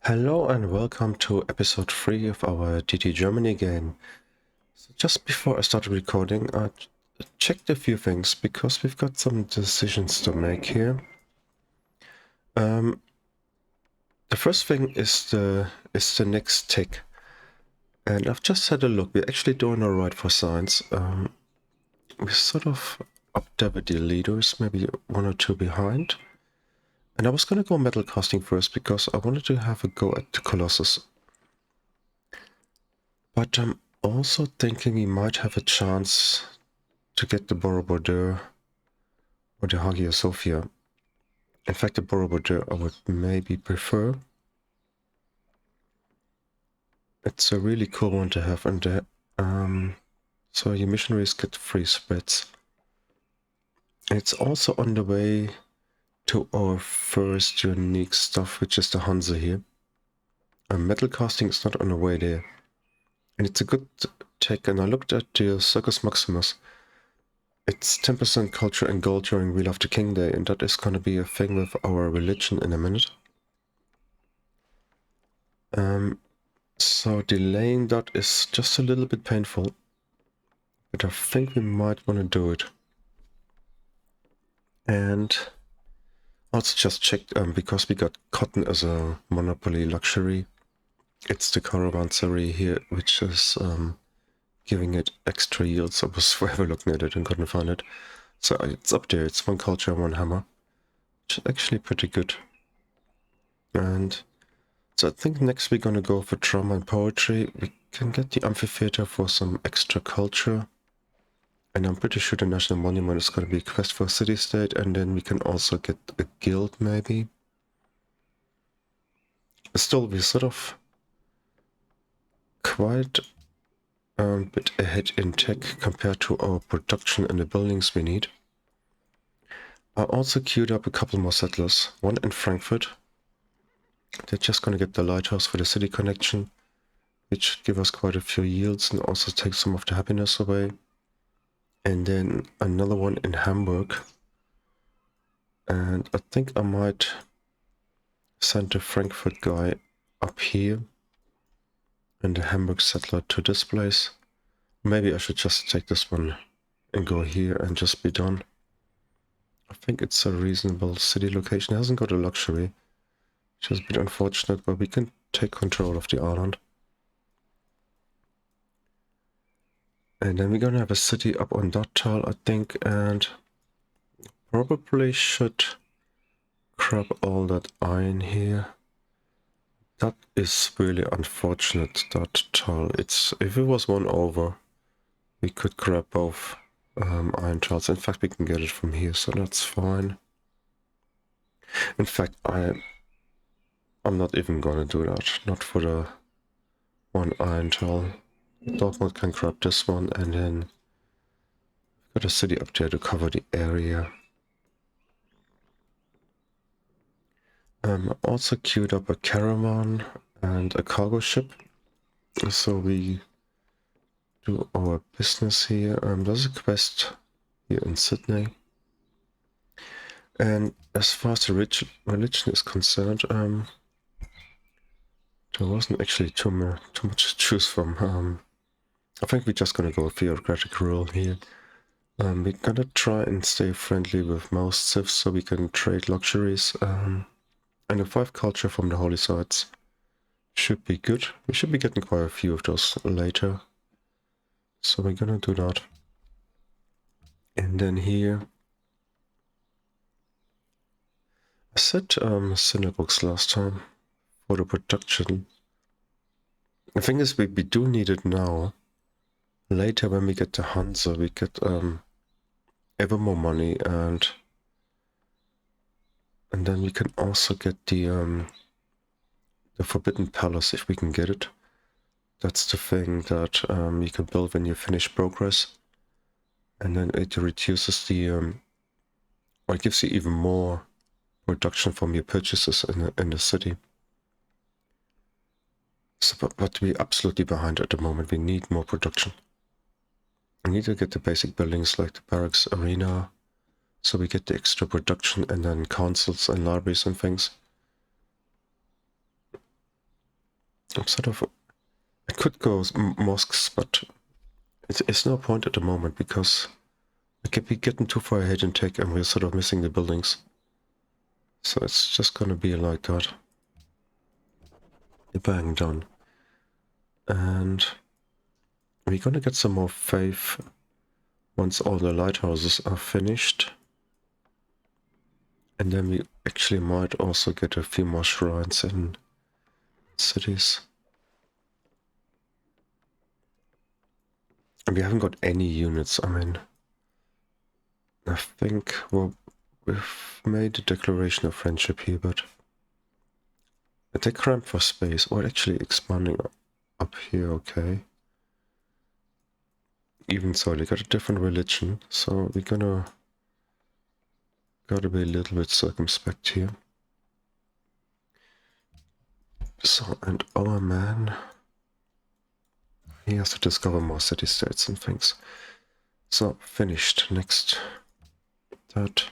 Hello and welcome to episode 3 of our Deity Germany game. So just before I started recording, I checked a few things because we've got some decisions to make here. The first thing is the next tick, and I've just had a look. We're actually doing alright for science. We're sort of up there with the leaders, maybe one or two behind. And I was gonna go metal casting first because I wanted to have a go at the Colossus. But I'm also thinking we might have a chance to get the Borobudur or the Hagia Sophia. In fact, the Borobudur I would maybe prefer. It's a really cool one to have, and so your missionaries get free spreads. It's also on the way to our first unique stuff, which is the Hansa here. Metal casting is not on the way there. And it's a good tech, and I looked at the Circus Maximus. It's 10% culture and gold during Wheel of the King Day, and that is going to be a thing with our religion in a minute. So delaying that is just a little bit painful, but I think we might want to do it. And also just checked, because we got cotton as a monopoly luxury, it's the caravanserai here, which is giving it extra yields. I was forever looking at it and couldn't find it. So it's up there, it's one culture, one hammer, which is actually pretty good. And so I think next we're gonna go for drama and poetry. We can get the amphitheater for some extra culture. And I'm pretty sure the National Monument is gonna be a quest for a city-state, and then we can also get a guild maybe. Still, we're sort of quite a bit ahead in tech compared to our production and the buildings we need. I also queued up a couple more settlers, one in Frankfurt. They're just gonna get the lighthouse for the city connection, which should give us quite a few yields and also take some of the happiness away. And then another one in Hamburg. And I think I might send the Frankfurt guy up here and the Hamburg settler to this place. Maybe I should just take this one and go here and just be done. I think it's a reasonable city location. It hasn't got a luxury, which is a bit unfortunate, but we can take control of the island. And then we're gonna have a city up on that tile, I think, and probably should grab all that iron here. That is really unfortunate, that tile. If it was one over, we could grab both iron tiles. In fact, we can get it from here, so that's fine. In fact, I'm not even gonna do that. Not for the one iron tile. Dortmund can grab this one, and then we've got a city up there to cover the area. Also queued up a caravan and a cargo ship, so we do our business here. There's a quest here in Sydney, and as far as the religion is concerned, there wasn't actually too much to choose from. I think we're just gonna go theocratic rule here. We're gonna try and stay friendly with most civs so we can trade luxuries. And the 5 culture from the holy sites should be good. We should be getting quite a few of those later. So we're gonna do that. And then here, I said synagogues last time for the production. The thing is, we do need it now. Later when we get the Hansa, we get ever more money, and then we can also get the Forbidden Palace if we can get it. That's the thing that you can build when you finish progress, and then it reduces the or it gives you even more production from your purchases in the city. So, but we're absolutely behind at the moment. We need more production. We need to get the basic buildings like the barracks, arena, so we get the extra production, and then councils and libraries and things. I'm sort of... I could go mosques, but it's no point at the moment because I could be getting too far ahead in tech and we're sort of missing the buildings. So it's just gonna be like that. Bang, done. And we're gonna get some more faith once all the lighthouses are finished. And then we actually might also get a few more shrines in cities. And we haven't got any units, I mean... I think, well, we've made a declaration of friendship here, but... They cramp for space, or actually expanding up here, okay. Even so, they got a different religion, so we're gotta be a little bit circumspect here. So, and our man, he has to discover more city-states and things. So, finished. Next. That.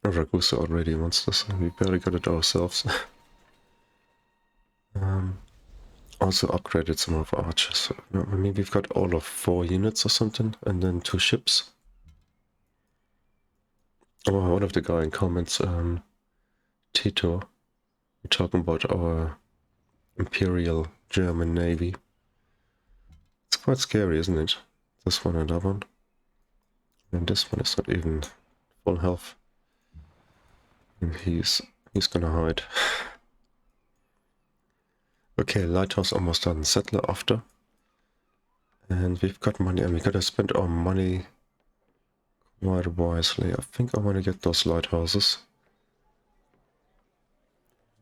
Ragusa already wants this, and we barely got it ourselves. Also upgraded some of our archers. I mean, we've got all of 4 units or something, and then 2 ships. Oh, one of the guy in comments, Tito, we're talking about our Imperial German Navy. It's quite scary, isn't it? This one and that one. And this one is not even full health. And he's gonna hide. Okay, lighthouse almost done. Settler after. And we've got money, and we gotta spend our money quite wisely. I think I want to get those lighthouses.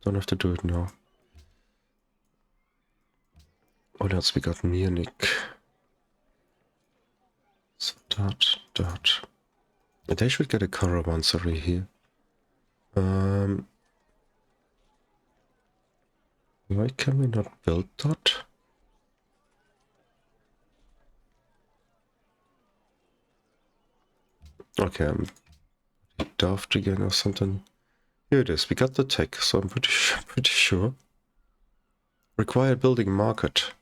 Don't have to do it now. What else we got? Munich. So that. They should get a caravanserai here. Why can we not build that? Okay, I'm daft again or something. Here it is. We got the tech, so I'm pretty sure. Required building market.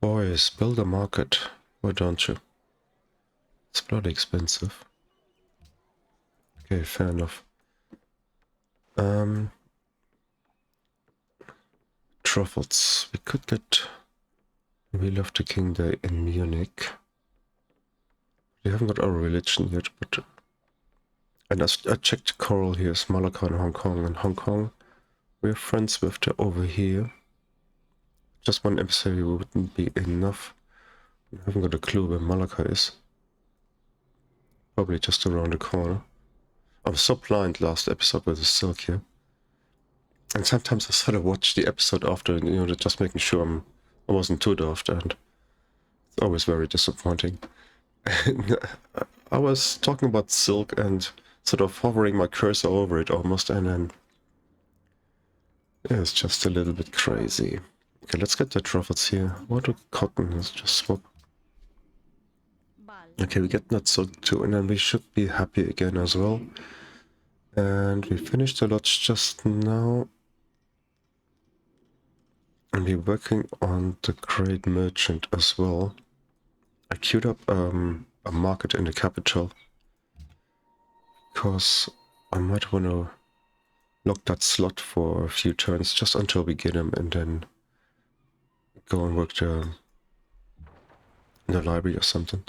Boys, build a market. Why don't you? It's bloody expensive. Okay, fair enough. Truffles. We could get Wheel of the King Day in Munich. We haven't got our religion yet, but... And I checked Coral here, is Malacca and Hong Kong. And Hong Kong, we're friends with the over here. Just one emissary wouldn't be enough. I haven't got a clue where Malacca is. Probably just around the corner. I was so blind last episode with the silk here. And sometimes I sort of watch the episode after, you know, just making sure I wasn't too daft, and it's always very disappointing. I was talking about silk and sort of hovering my cursor over it almost, and then yeah, it's just a little bit crazy. Okay, let's get the truffles here. What do cotton is? Just swap. Okay, we get that silk too, and then we should be happy again as well. And we finished the lots just now. And we're working on the Great Merchant as well. I queued up a market in the capital because I might want to lock that slot for a few turns just until we get him, and then go and work in the library or something.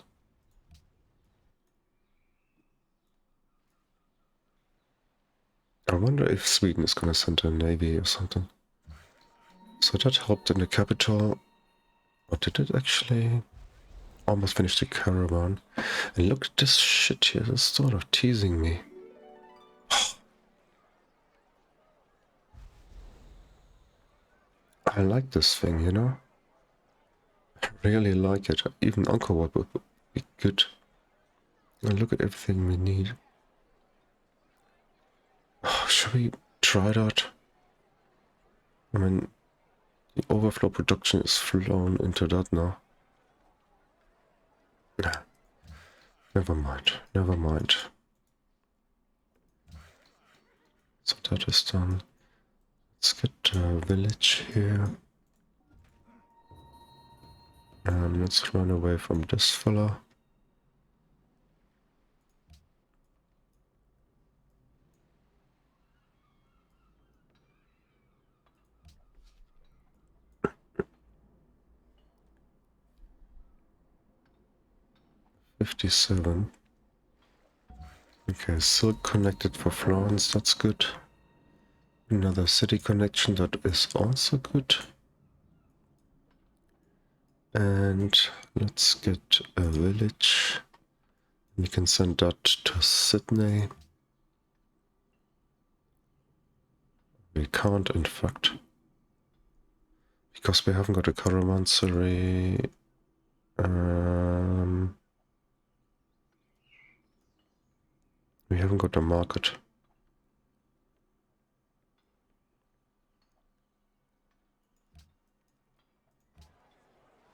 I wonder if Sweden is going to send a navy or something. So that helped in the capital. Or did it actually? Almost finished the caravan. And look at this shit here, it's sort of teasing me. I like this thing, you know? I really like it. Even Angkor Wat would be good. And look at everything we need. Oh, should we try that? I mean, the overflow production is flown into that now. Never mind, never mind. So that is done. Let's get a village here. And let's run away from this fella. $57. Okay, silk connected for Florence, that's good. Another city connection, that is also good. And let's get a village. We can send that to Sydney. We can't, in fact. Because we haven't got a caravansary. We haven't got a market.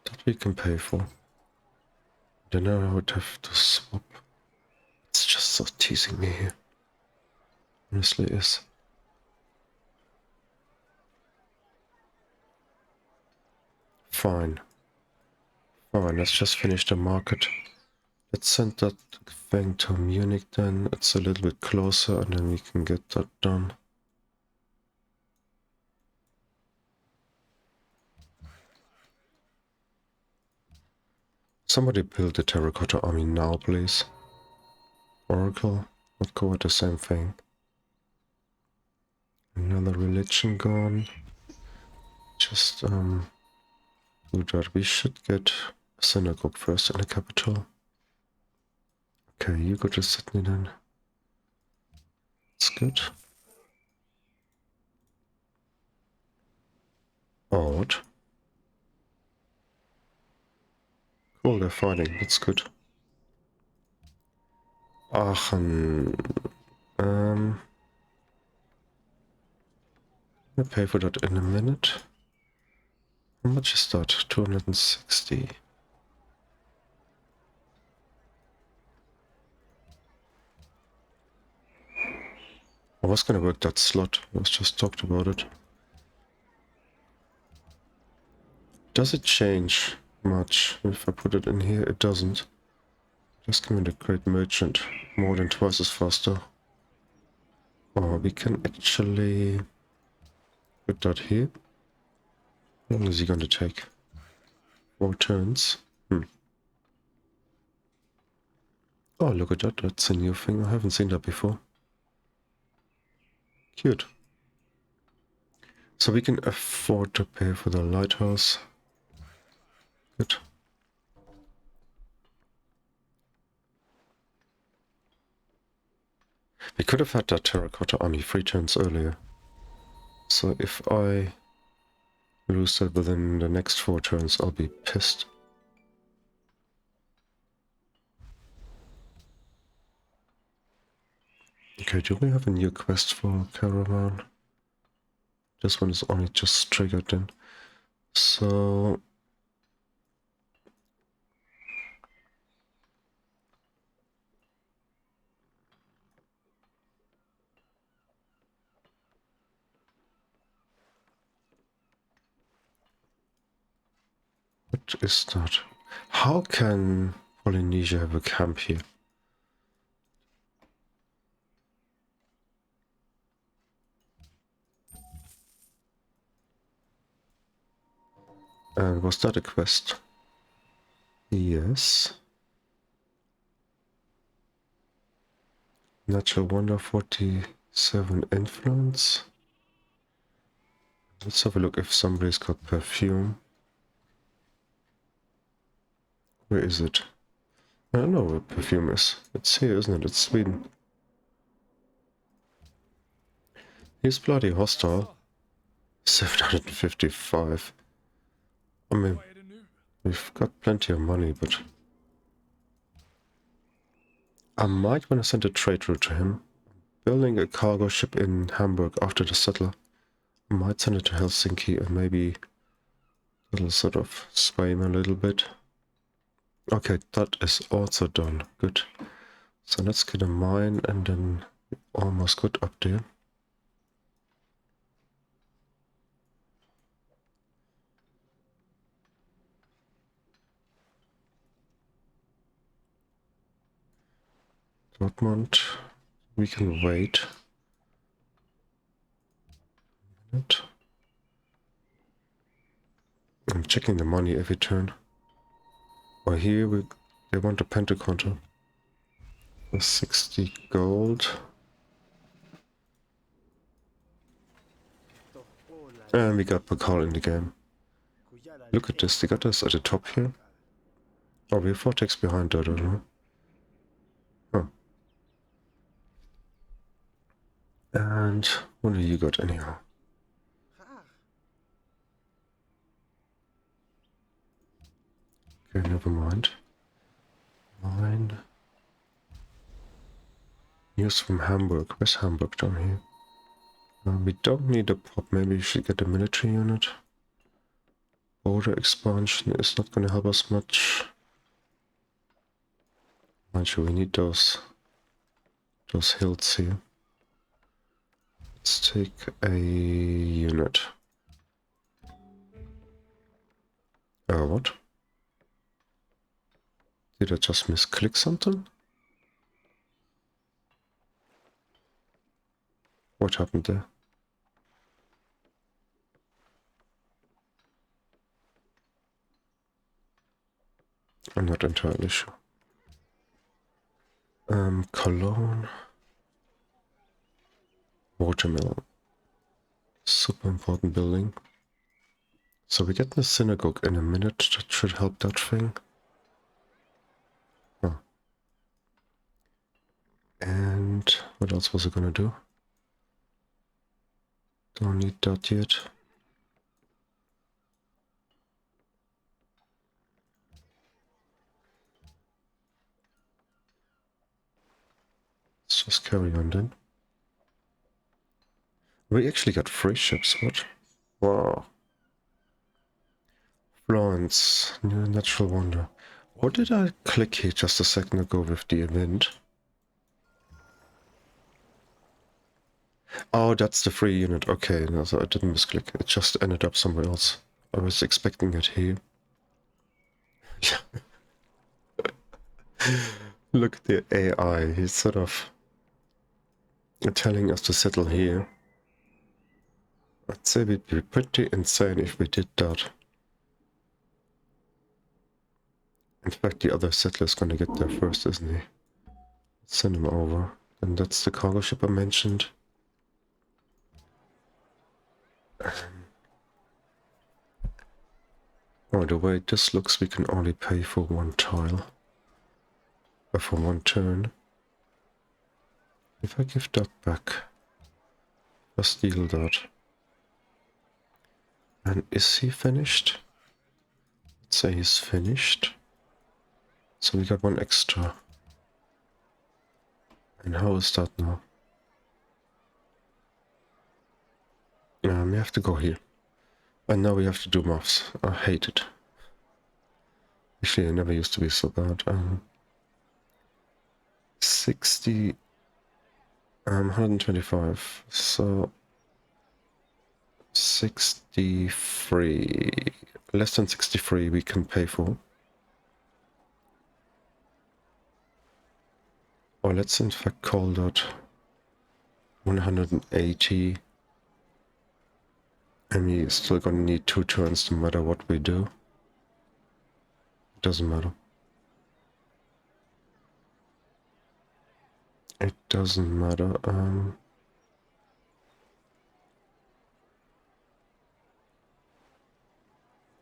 That we can pay for. Then I would have to swap. It's just so teasing me here. Honestly is. Fine. Fine, let's just finish the market. Let's send that thing to Munich then. It's a little bit closer and then we can get that done. Somebody build the terracotta army now, please. Oracle, let's go with the same thing. Another religion gone. Just do that. We should get a synagogue first in the capital. Okay, you go to Sydney then. That's good. Odd. Cool, they're fighting. That's good. Aachen. I'll pay for that in a minute. How much is that? 260. I was gonna work that slot. I was just talked about it. Does it change much if I put it in here? It doesn't. Just give me the great merchant. More than twice as faster. Oh, we can actually put that here. How long is he gonna take? 4 turns. Oh, look at that. That's a new thing. I haven't seen that before. Cute. So we can afford to pay for the lighthouse. Good. We could have had that terracotta army 3 turns earlier. So if I lose that within the next 4 turns, I'll be pissed. Okay, do we have a new quest for Caravan? This one is only just triggered then. So... what is that? How can Polynesia have a camp here? And was that a quest? Yes. Natural Wonder 47 influence. Let's have a look if somebody's got perfume. Where is it? I don't know where perfume is. It's here, isn't it? It's Sweden. He's bloody hostile. 755. I mean, we've got plenty of money, but... I might want to send a trade route to him. Building a cargo ship in Hamburg after the settler. I might send it to Helsinki and maybe it'll sort of sway him a little bit. Okay, that is also done. Good. So let's get a mine and then almost good up there. Dortmund, we can wait. I'm checking the money every turn. Well, here they want a pentacontra. 60 gold. And we got Pakal in the game. Look at this, they got us at the top here. Oh, we have Vortex behind that, I don't know. Huh. And what do you got anyhow? Okay, never mind. Mine. News from Hamburg. Where's Hamburg down here? We don't need a pop. Maybe we should get a military unit. Border expansion is not going to help us much. Mind you, we need those hills here. Let's take a unit. What? Did I just misclick something? What happened there? I'm not entirely sure. Cologne. Watermill. Super important building. So we get the synagogue in a minute. That should help that thing. Oh. And what else was I gonna do? Don't need that yet. Let's just carry on then. We actually got 3 ships, what? Wow. Florence, new natural wonder. What did I click here just a second ago with the event? Oh, that's the free unit. Okay, no, so I didn't misclick. It just ended up somewhere else. I was expecting it here. Look at the AI. He's sort of telling us to settle here. I'd say we'd be pretty insane if we did that. In fact, the other settler's gonna get there first, isn't he? Let's send him over. And that's the cargo ship I mentioned. Oh, the way this looks, we can only pay for 1 tile. Or for 1 turn. If I give that back, I'll steal that. And is he finished? Let's say he's finished. So we got 1 extra. And how is that now? We have to go here. And now we have to do maths. I hate it. Actually, I never used to be so bad. 60... 125. So... 63... Less than 63 we can pay for. Or let's in fact call that 180. And we're still gonna need 2 turns no matter what we do. It doesn't matter. It doesn't matter.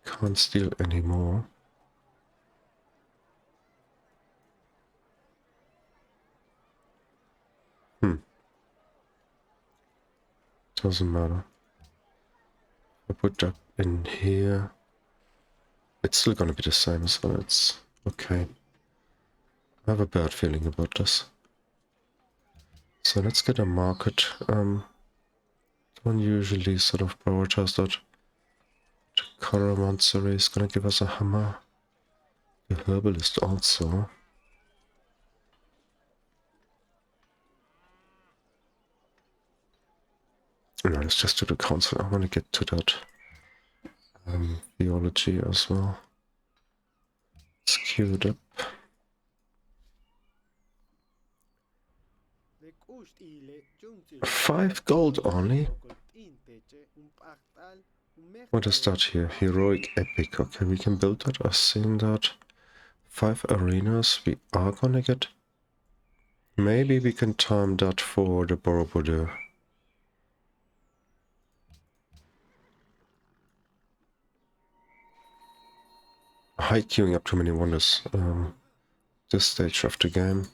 Can't steal anymore. Doesn't matter. I put that in here. It's still gonna be the same, so it's okay. I have a bad feeling about this. So let's get a market. Don't usually sort of prioritize that. The Caravanserai is gonna give us a hammer. The herbalist also. No, let's just do the council. I want to get to that theology as well. It's queued up. 5 gold only? What is that here? Heroic epic. Okay, we can build that. I've seen that. 5 arenas we are gonna get. Maybe we can time that for the Borobudur. High queuing up too many wonders. This stage of the game.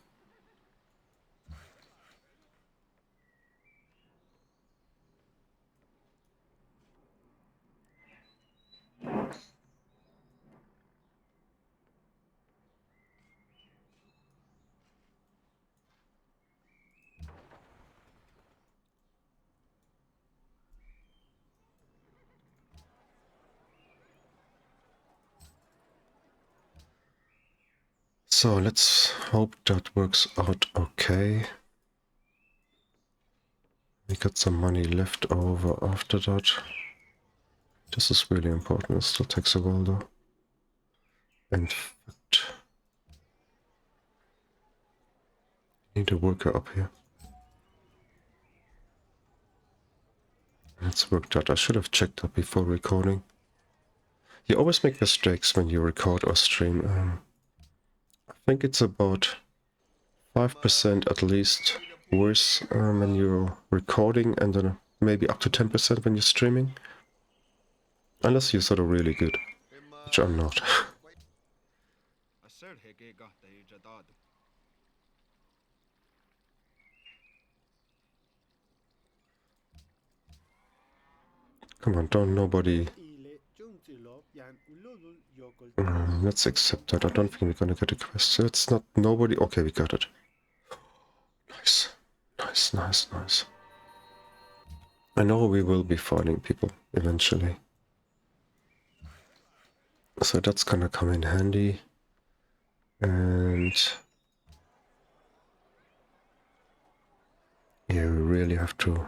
So let's hope that works out okay. We got some money left over after that. This is really important. It still takes a while though. In fact, need a worker up here. Let's work that. I should have checked that before recording. You always make mistakes when you record or stream. I think it's about 5% at least worse when you're recording, and then maybe up to 10% when you're streaming. Unless you're sort of really good, which I'm not. Come on, don't nobody... let's accept that. I don't think we're gonna get a quest. So it's not nobody... Okay, we got it. Nice. Nice, nice, nice. I know we will be fighting people eventually. So that's gonna come in handy. And... yeah, we really have to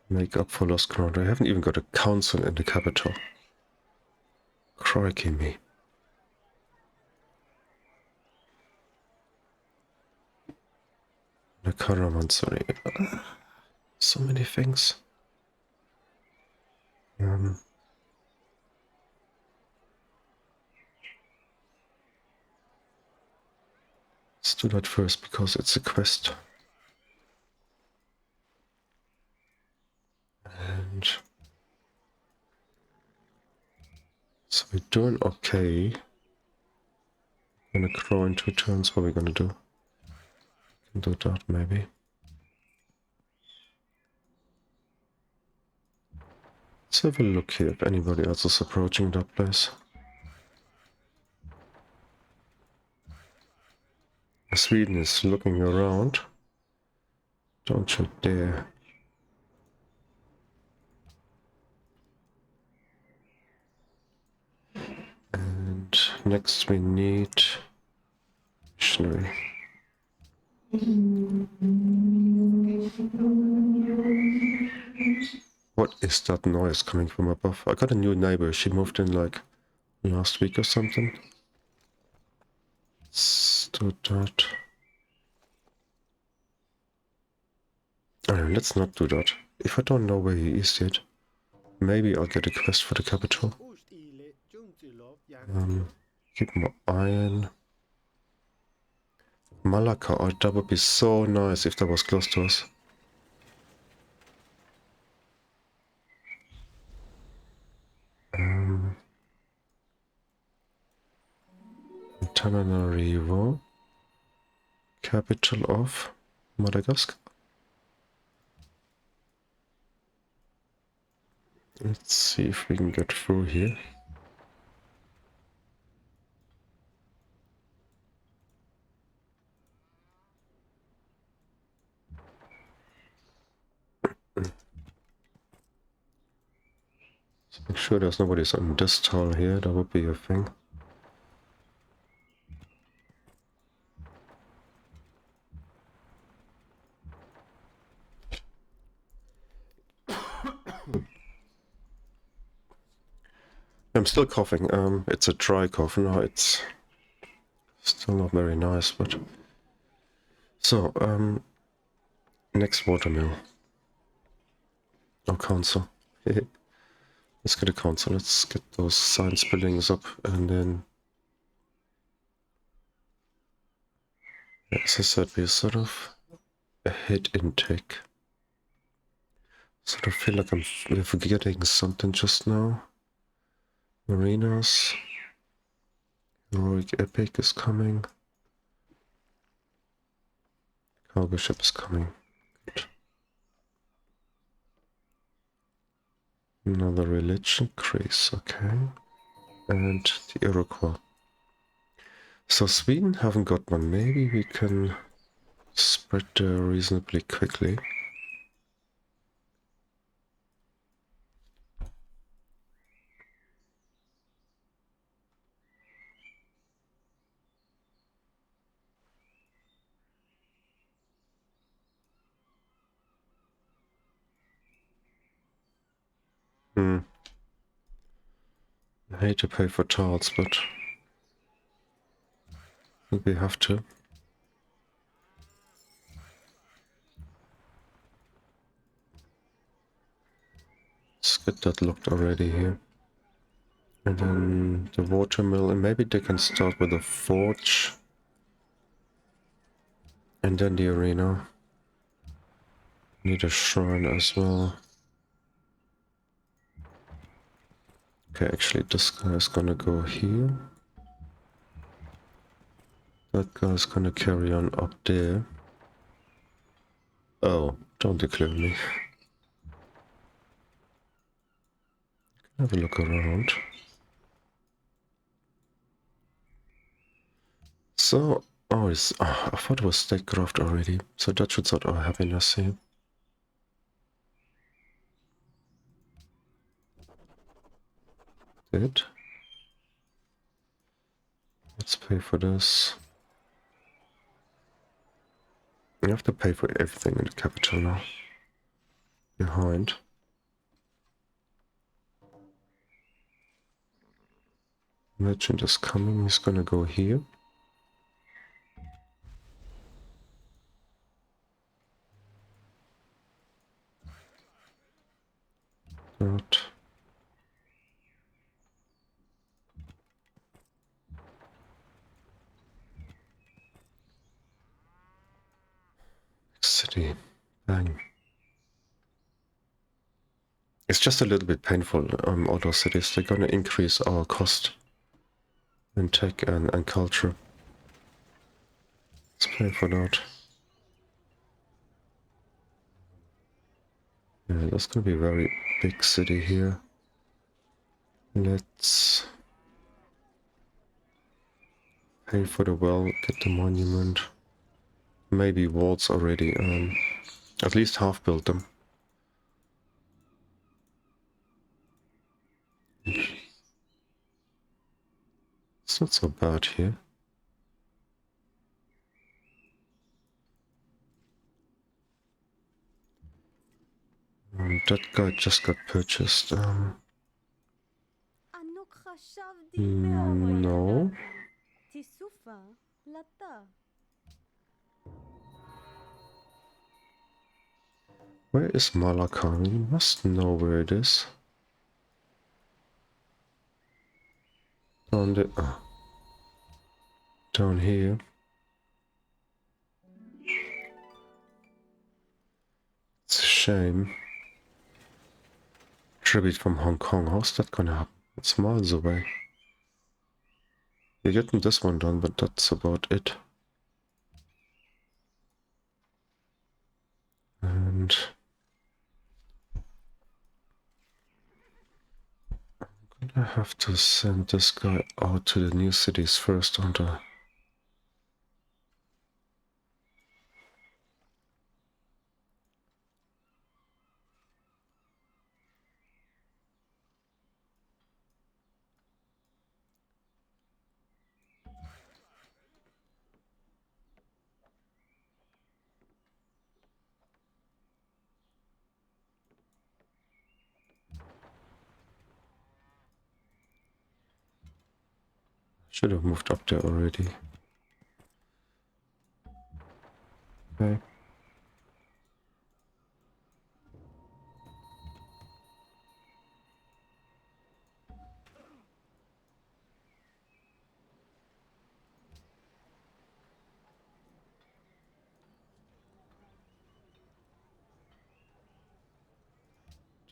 make up for lost ground. I haven't even got a council in the capital. Crikey me. The Caravansary. So many things. Let's do that first because it's a quest. And so we're doing okay. Gonna grow in 2 turns. What are we gonna do? Can do that maybe. Let's have a look here if anybody else is approaching that place. Sweden is looking around. Don't you dare. And next we need missionary. What is that noise coming from above? I got a new neighbor. She moved in like last week or something. Let's do that. Let's not do that. If I don't know where he is yet, maybe I'll get a quest for the capital. Keep more iron. Malacca, oh, that would be so nice if that was close to us. Antananarivo, capital of Madagascar. Let's see if we can get through here. Let's make sure there's nobody on this tall here. That would be a thing. I'm still coughing. It's a dry cough now. It's still not very nice, but... So, next watermill. Oh, council. Let's get a council. Let's get those science buildings up, and then... As I said, we're sort of ahead in tech. Sort of feel like we're forgetting something just now. Marinas. Heroic Epic is coming. Cargo ship is coming. Good. Another religion crease, okay. And the Iroquois. So Sweden haven't got one. Maybe we can spread there reasonably quickly. I hate to pay for tiles, but I think we have to. Let's get that locked already here. And then the watermill, and maybe they can start with a forge. And then the arena. Need a shrine as well. Okay, actually this guy is gonna go here. That guy's gonna carry on up there. Oh, don't declare me. Have a look around. So, oh, I thought it was statecraft already. So that should sort our happiness here. Good. Let's pay for this. You have to pay for everything in the capital now. Behind. Merchant is coming. He's gonna go here. That. City. Bang. It's just a little bit painful, all those cities. They're gonna increase our cost in tech and culture. Let's pay for that. Yeah, that's gonna be a very big city here. Let's pay for the well, get the monument. Maybe walls already, at least half built them. It's not so bad here. That guy just got purchased. No. Where is Malakar? You must know where it is. Down here. It's a shame. Tribute from Hong Kong. How's that gonna happen? It's miles away. You're getting this one done, but that's about it. And I'm gonna have to send this guy out to the new cities first, aren't I? Should have moved up there already. Okay.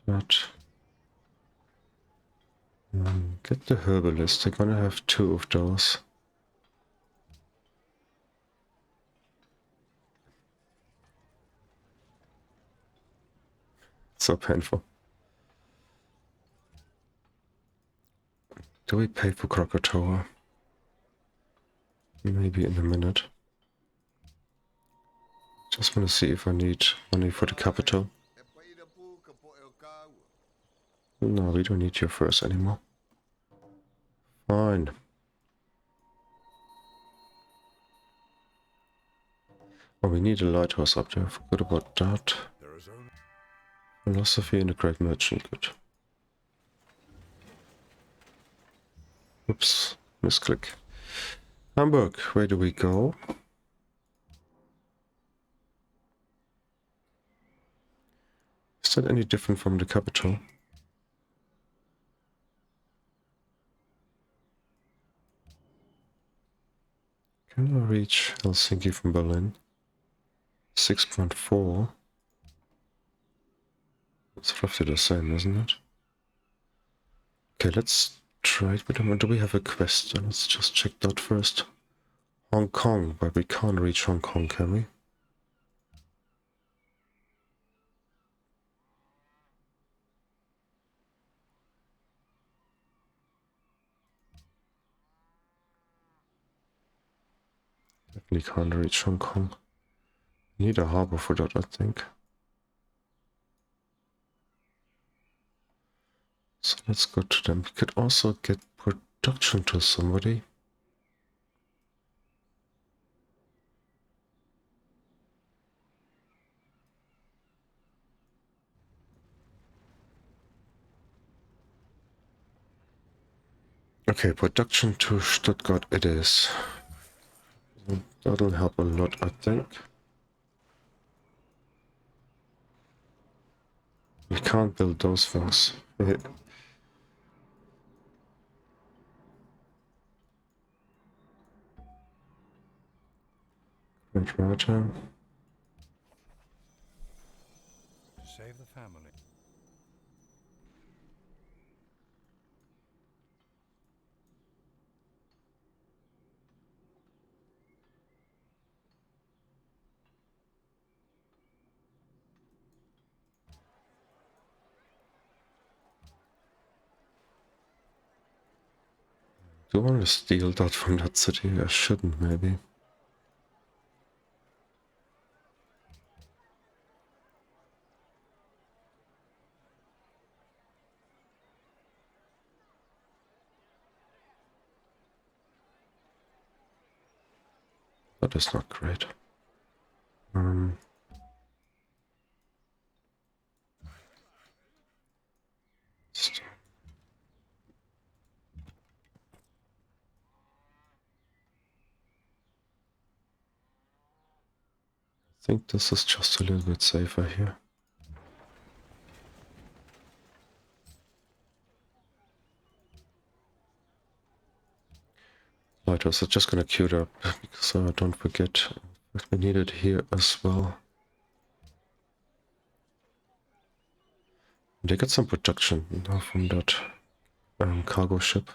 That. Get the herbalist. They're gonna have 2 of those. So painful. Do we pay for Krakatoa? Maybe in a minute. Just want to see if I need money for the capital. No, we don't need your furs anymore. Fine. Oh, we need a lighthouse up there. Forgot about that. Philosophy and a great merchant. Good. Oops. Misclick. Hamburg. Where do we go? Is that any different from the capital? Can I reach Helsinki from Berlin? 6.4. It's roughly the same, isn't it? Okay, let's trade with them. Do we have a quest? Let's just check that first. Hong Kong, but we can't reach Hong Kong, can we? Definitely can't reach Hong Kong. Need a harbor for that, I think. So let's go to them. We could also get production to somebody. Okay, production to Stuttgart it is. That'll help a lot, I think. We can't build those things. Great Raja. Save the family. Do I want to steal that from that city? I shouldn't, maybe. That is not great. I think this is just a little bit safer here. Lighthouse, I'm just gonna queue it up because I don't forget. We need it here as well. They got some production now from that cargo ship.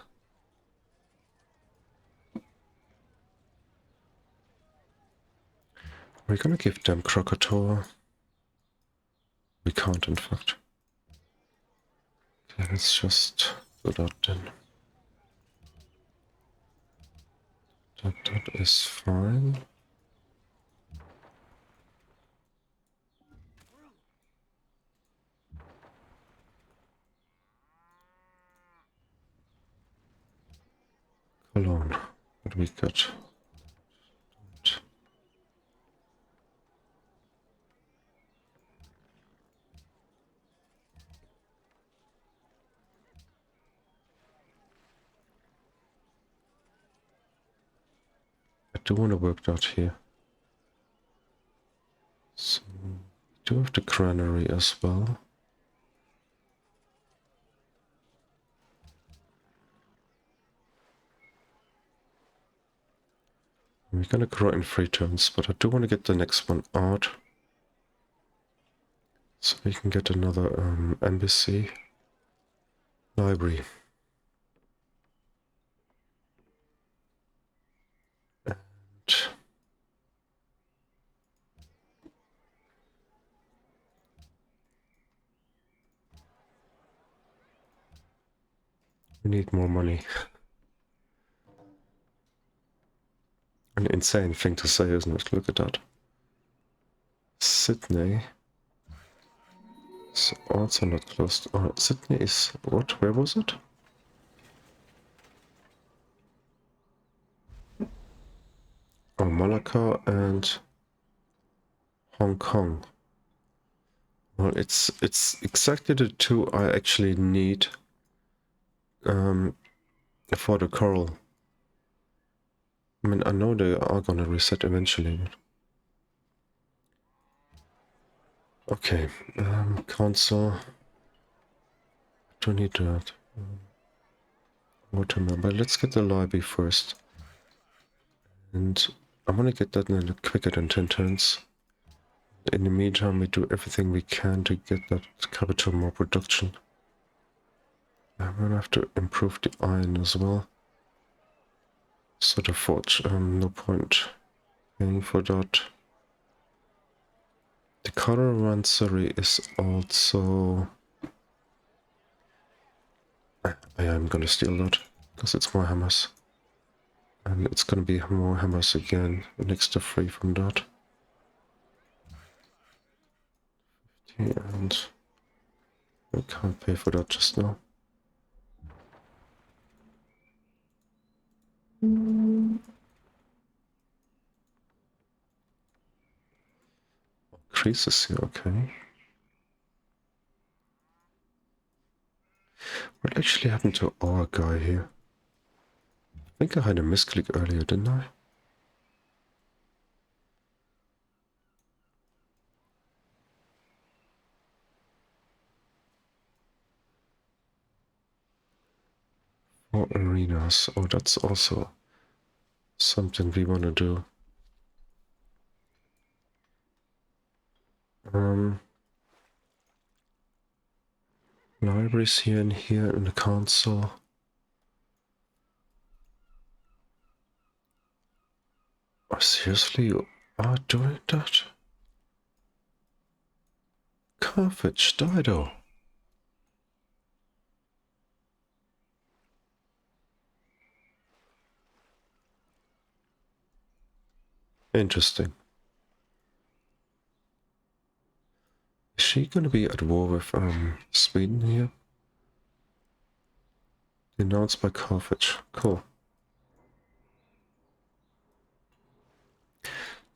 We're gonna give them Krakatoa. We can't, in fact. Okay, let's just do that then. That is fine. Cologne. What do we got? do want to work that here. So, we do have the granary as well. We're gonna grow in 3 turns, but I do want to get the next one out. So we can get another embassy. Library. And we need more money. An insane thing to say, isn't it? Look at that. Sydney is also not close. Oh, Sydney is what? Where was it? Oh, Malacca and Hong Kong. Well, it's exactly the two I actually need for the coral. I mean, I know they are gonna reset eventually. Okay, console. Don't need that. Watermelon, but let's get the library first. And I want to get that in quicker than 10 turns. In the meantime, we do everything we can to get that capital more production. I'm gonna have to improve the iron as well. So the forge, no point paying for that. The caravanserai is also... I am gonna steal that, because it's more hammers. And it's gonna be more hammers again, next to 3 from that. And I can't pay for that just now. Creases here, okay. What actually happened to our guy here? I think I had a misclick earlier, didn't I? Or arenas. Oh, that's also something we want to do. Libraries here and here in the council. Oh, seriously, you are doing that? Carthage, Dido. Interesting. Is she gonna be at war with Sweden here? Denounced by Carthage. Cool.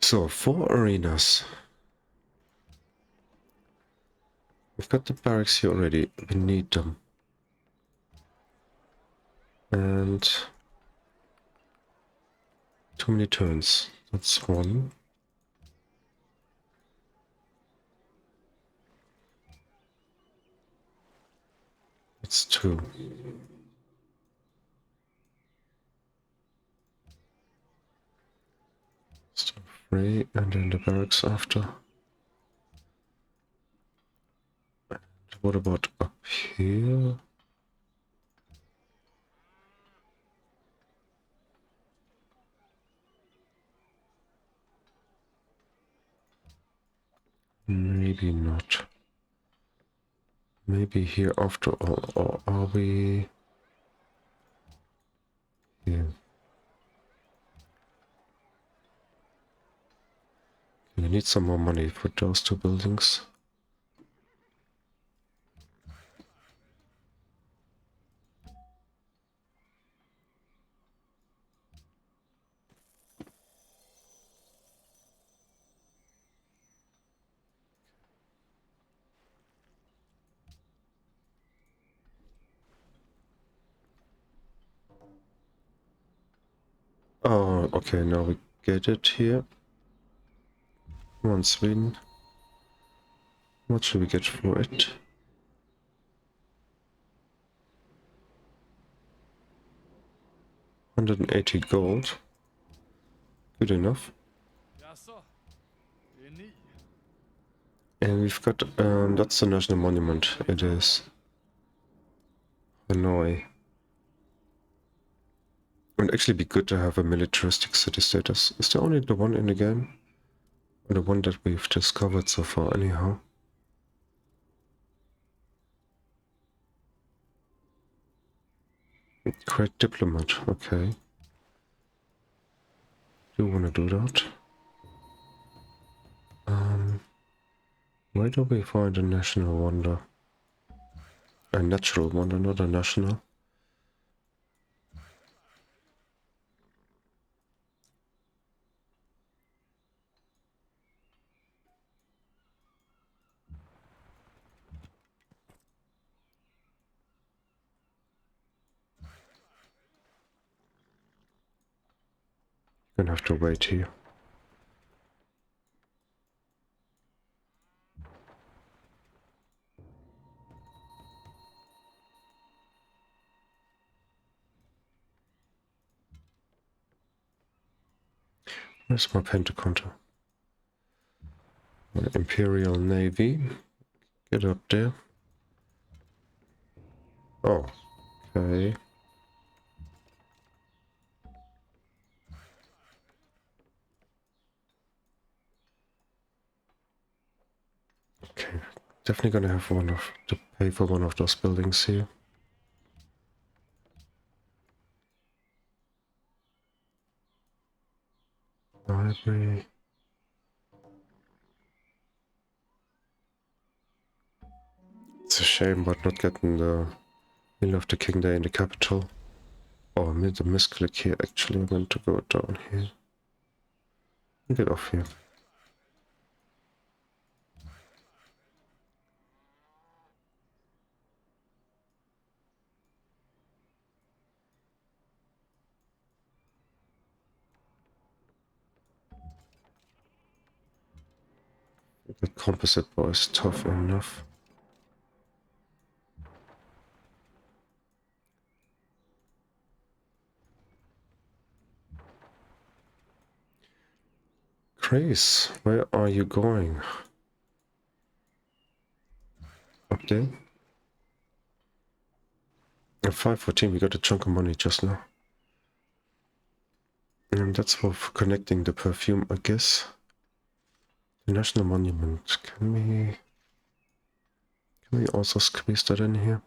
So, 4 arenas. We've got the barracks here already. We need them. And too many turns. That's 1. That's 2. So 3, and then the barracks after. And what about up here? Maybe not. Maybe here after all, or are we here? We need some more money for those 2 buildings. Oh, okay, now we get it here. Come on, Sweden. What should we get for it? $180 gold. Good enough. And we've got, that's the national monument. It is Hanoi. It would actually be good to have a militaristic city status. Is there only the one in the game? Or the one that we've discovered so far, anyhow? Great diplomat, okay. Do you want to do that? Where do we find a national wonder? A natural wonder, not a national. Gonna have to wait here. Where's my pentaconta? My Imperial Navy. Get up there. Oh, okay. Okay, definitely gonna have to pay for one of those buildings here. Library. It's a shame about not getting the Mill of the King there in the capital. Oh, the misclick here. Actually, I'm going to go down here. Get off here. The composite bar is tough enough. Grace, where are you going? Up there? At 514, we got a chunk of money just now. And that's for connecting the perfume, I guess. The National Monument. Can we also squeeze that in here?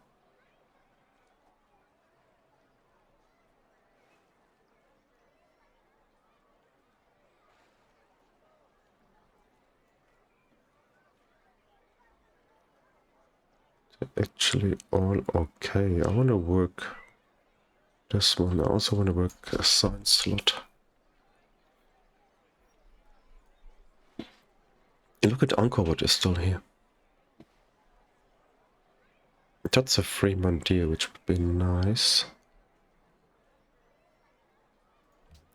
Actually all okay. I want to work this one. I also want to work a science slot. And look at Angkor Wat is still here. That's a 3-month deal, which would be nice.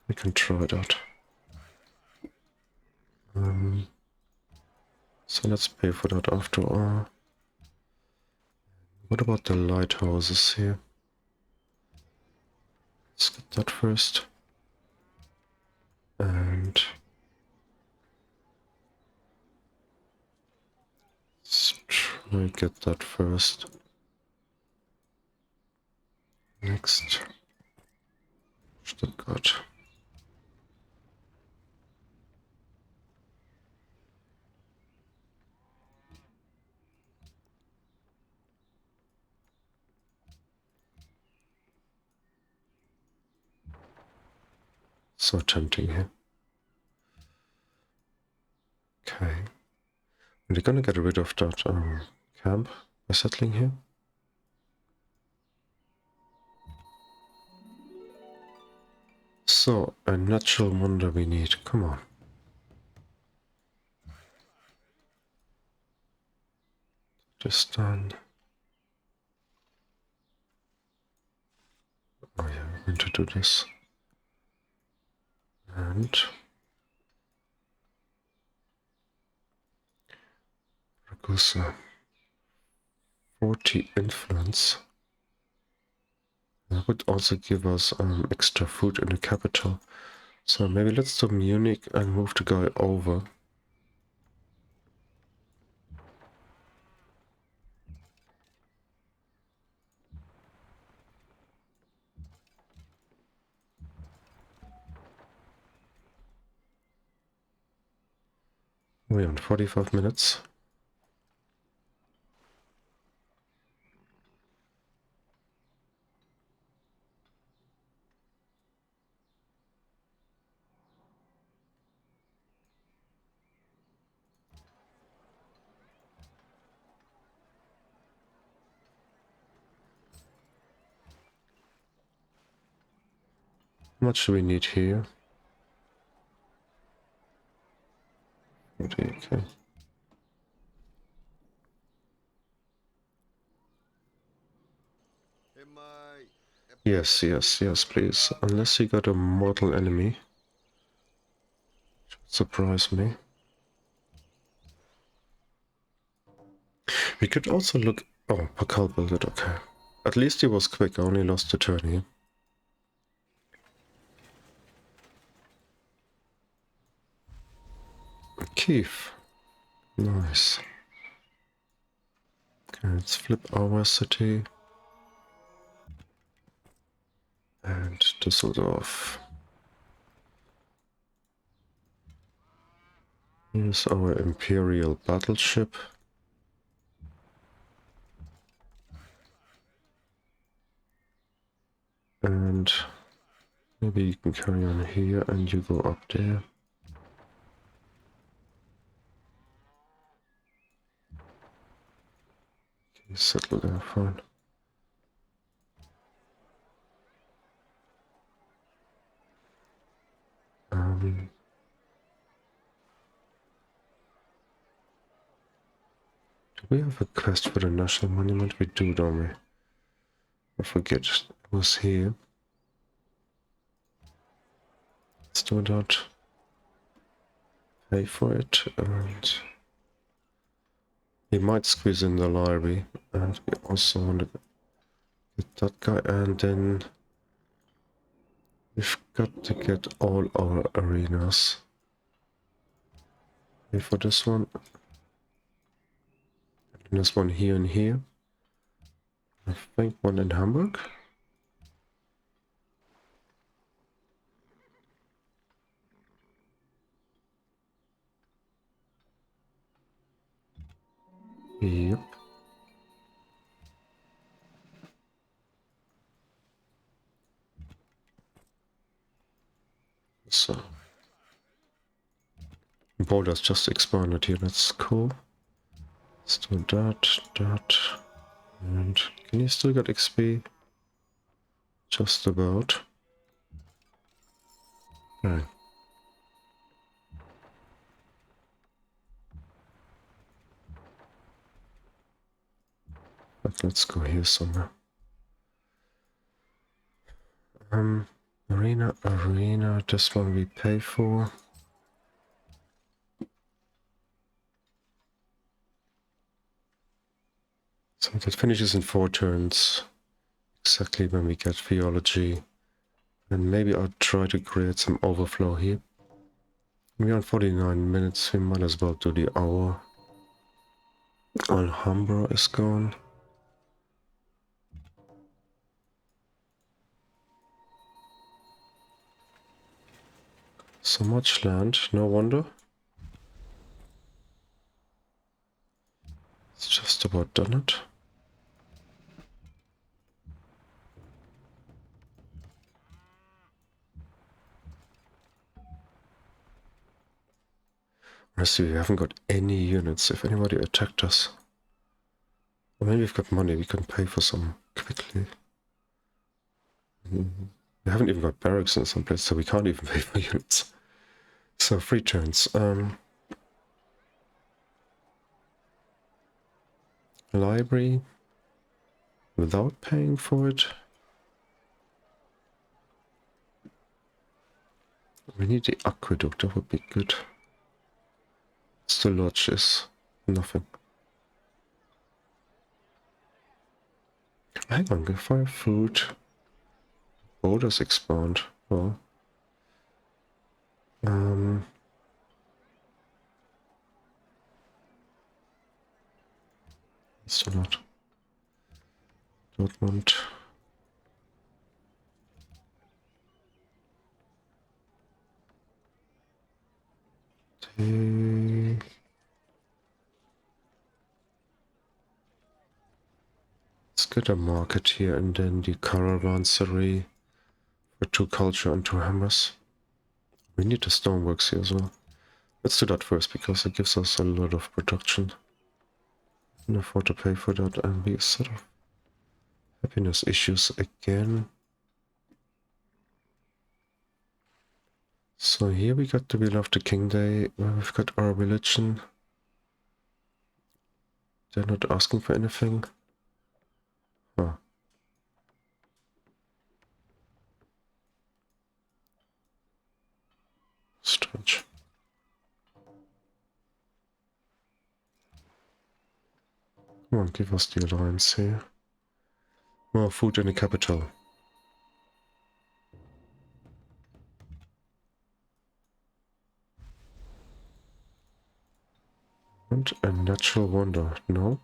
We can try that. So let's pay for that after all. What about the lighthouses here? Let's get that first. And let's try get that first. Next. Stuttgart. So tempting here. Okay. We're gonna get rid of that camp by settling here. So, a natural wonder we need. Come on. Just done. Oh yeah, we're going to do this. And Because 40 influence. That would also give us extra food in the capital. So maybe let's do Munich and move the guy over. We're on 45 minutes. How much do we need here? 40, okay. Yes, yes, yes, please. Unless he got a mortal enemy. Should surprise me. We could also look... Oh, Pakal built it, okay. At least he was quick, I only lost a turn here. Kiev. Nice. Okay, let's flip our city. And Düsseldorf. Here's our Imperial battleship. And maybe you can carry on here and you go up there. Okay, settle there, fine. Do we have a quest for the National Monument? We do, don't we? I forget. It was here. Let's do that. Pay for it, and we might squeeze in the library. And we also want to get that guy, and then we've got to get all our arenas. Pay for this one. And there's one here and here. I think one in Hamburg. Yep. So borders just expanded here, that's cool. Let's do that. And can you still get XP? Just about. Right. But let's go here somewhere. Arena, this one we pay for. So that finishes in 4 turns. Exactly when we get theology. And maybe I'll try to create some overflow here. We're on 49 minutes, we might as well do the hour. Alhambra is gone. So much land, no wonder. It's just about done it. Honestly, we haven't got any units if anybody attacked us. Or maybe we've got money, we can pay for some quickly. We haven't even got barracks in some place, so we can't even pay for units. So 3 turns. Library without paying for it. We need the aqueduct, that would be good. Still lodge is nothing. Hang on, fire food. Borders expand. Well. Still not. Dortmund. Let's get a market here and then the caravanserai for 2 culture and 2 hammers. We need the stoneworks here as well. Let's do that first because it gives us a lot of production. I can afford to pay for that and be sort of happiness issues again. So here we got the Wheel of the King Day, where we've got our religion. They're not asking for anything. Huh. Strange. Come on, give us the alliance here. More food in the capital. And a natural wonder, no?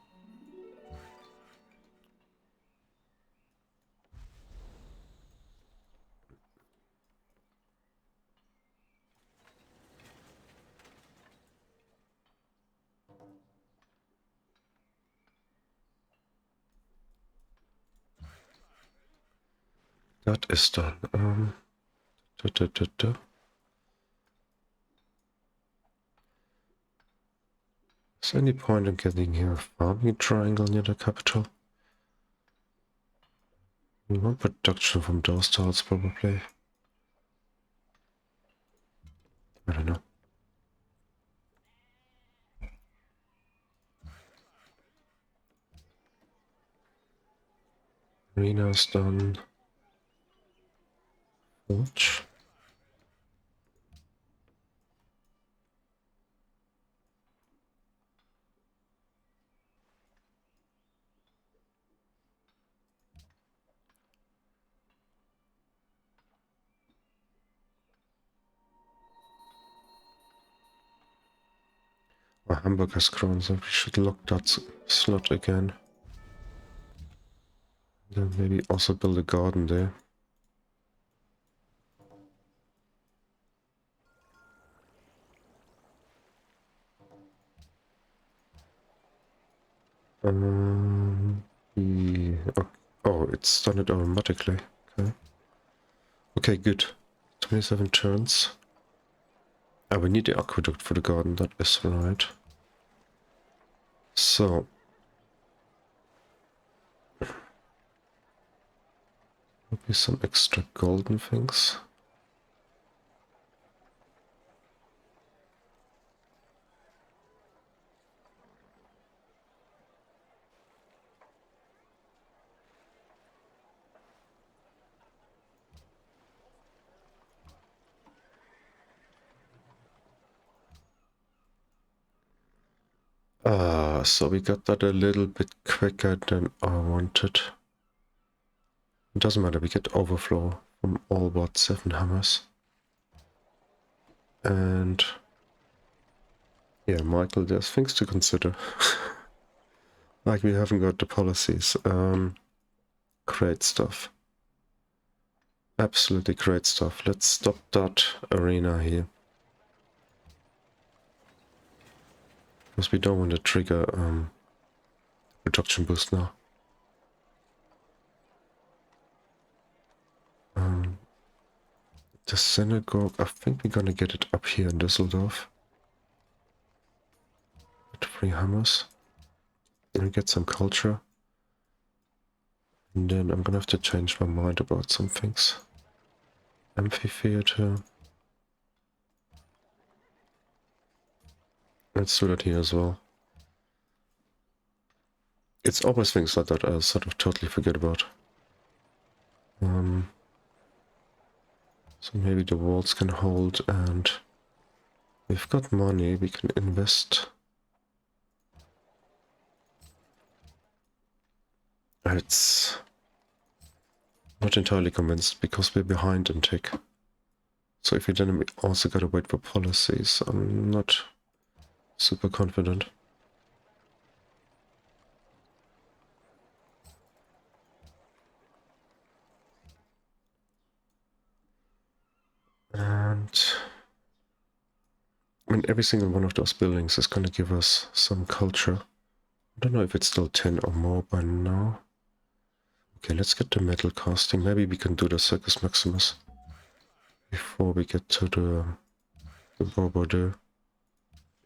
That is done. Is there any point in getting here a farming triangle near the capital? We want production from those tiles probably. I don't know. Arena's done. Forge. Hamburg has grown, so we should lock that slot again. Then maybe also build a garden there. Oh, it's done it automatically. Okay. Okay, good. 27 turns. Ah, we need the aqueduct for the garden, that is right. So. Maybe some extra golden things. So we got that a little bit quicker than I wanted. It doesn't matter, we get overflow from all but 7 hammers. And yeah, Michael, there's things to consider. Like we haven't got the policies. Great stuff. Absolutely great stuff. Let's stop that arena here. Because we don't want to trigger production boost now. The synagogue, I think we're gonna get it up here in Düsseldorf. With 3 hammers. And get some culture. And then I'm gonna have to change my mind about some things. Amphitheater. Let's do that here as well. It's always things like that I sort of totally forget about. So maybe the walls can hold, and we've got money, we can invest. It's Not entirely convinced because we're behind in tech. So if we then also gotta wait for policies, I'm not super confident. And I mean, every single one of those buildings is gonna give us some culture. I don't know if it's still 10 or more by now. Okay, let's get the metal casting. Maybe we can do the Circus Maximus before we get to the Bordeaux,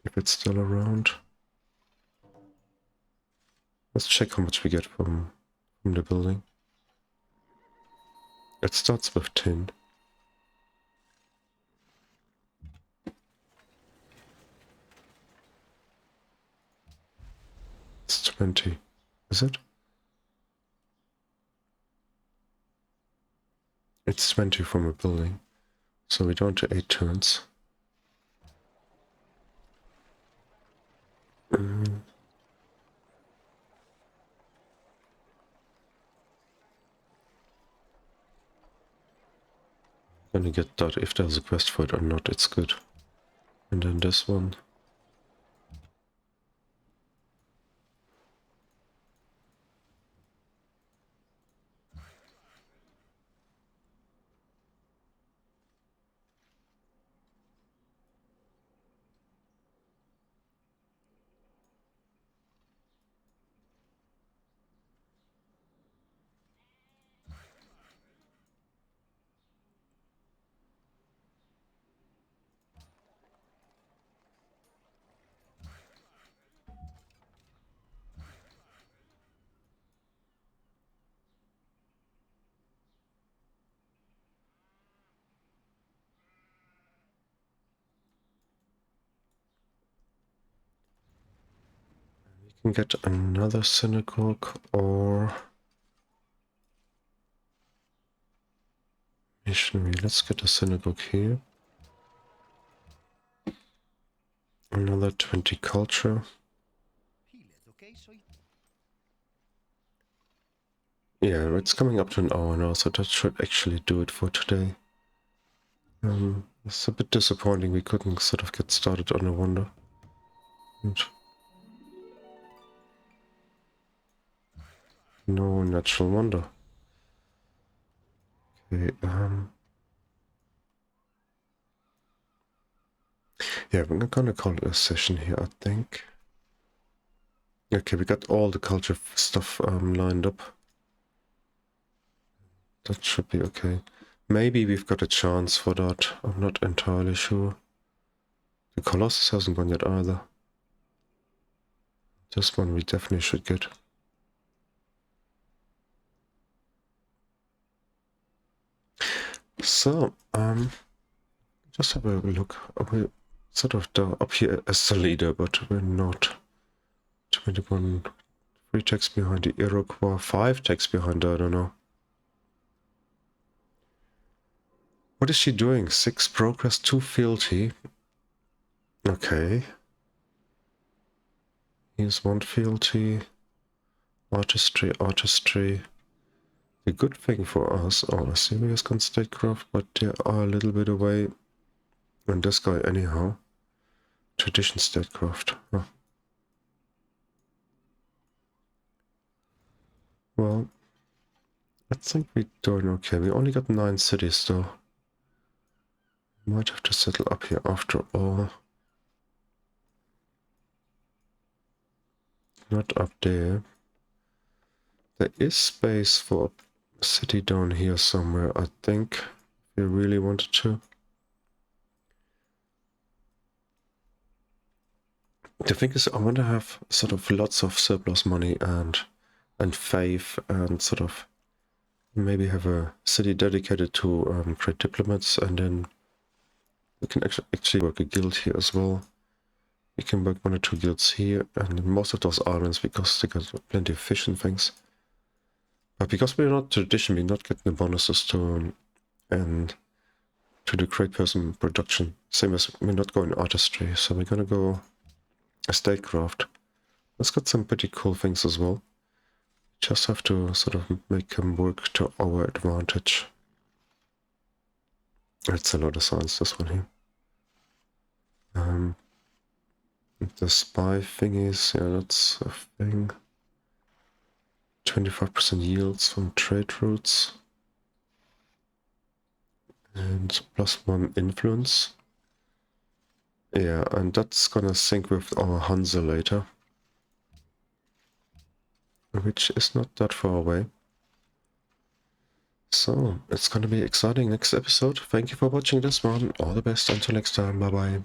if it's still around. Let's check how much we get from the building. It starts with 10. It's 20. Is it? It's 20 from a building. So we're down to 8 turns. Gonna get that if there's a quest for it or not, it's good. And then this one. We can get another synagogue or missionary. Let's get a synagogue here. Another 20 culture. Yeah, it's coming up to an hour now, so that should actually do it for today. It's a bit disappointing we couldn't sort of get started on a wonder. And no natural wonder. Okay, yeah, we're gonna call it a session here, I think. Okay, we got all the culture stuff lined up. That should be okay. Maybe we've got a chance for that. I'm not entirely sure. The Colossus hasn't gone yet either. This one we definitely should get. So, just have a look. We're sort of up here as the leader, but we're not. 21, 3 techs behind the Iroquois, 5 techs behind, I don't know. What is she doing? 6 progress, 2 fealty. Okay. Here's 1 fealty. Artistry, artistry. The good thing for us, oh, Assyria's got statecraft, but they are a little bit away. And this guy anyhow. Tradition statecraft. Huh. Well, I think we're doing okay. We only got 9 cities though. Might have to settle up here after all. Not up there. There is space for a city down here somewhere, I think, if you really wanted to. The thing is, I want to have sort of lots of surplus money and faith and sort of maybe have a city dedicated to create diplomats, and then we can actually work a guild here as well. We can work 1 or 2 guilds here, and most of those islands, because they got plenty of fish and things. But because we're not tradition, we're not getting the bonuses to the great person production. Same as we're not going artistry, so we're gonna go a statecraft. It's got some pretty cool things as well. Just have to sort of make him work to our advantage. It's a lot of science, this one here. The spy thingies, yeah, that's a thing. 25% yields from trade routes. And +1 influence. Yeah, and that's gonna sync with our Hansa later. Which is not that far away. So, it's gonna be exciting next episode. Thank you for watching this one. All the best until next time. Bye bye.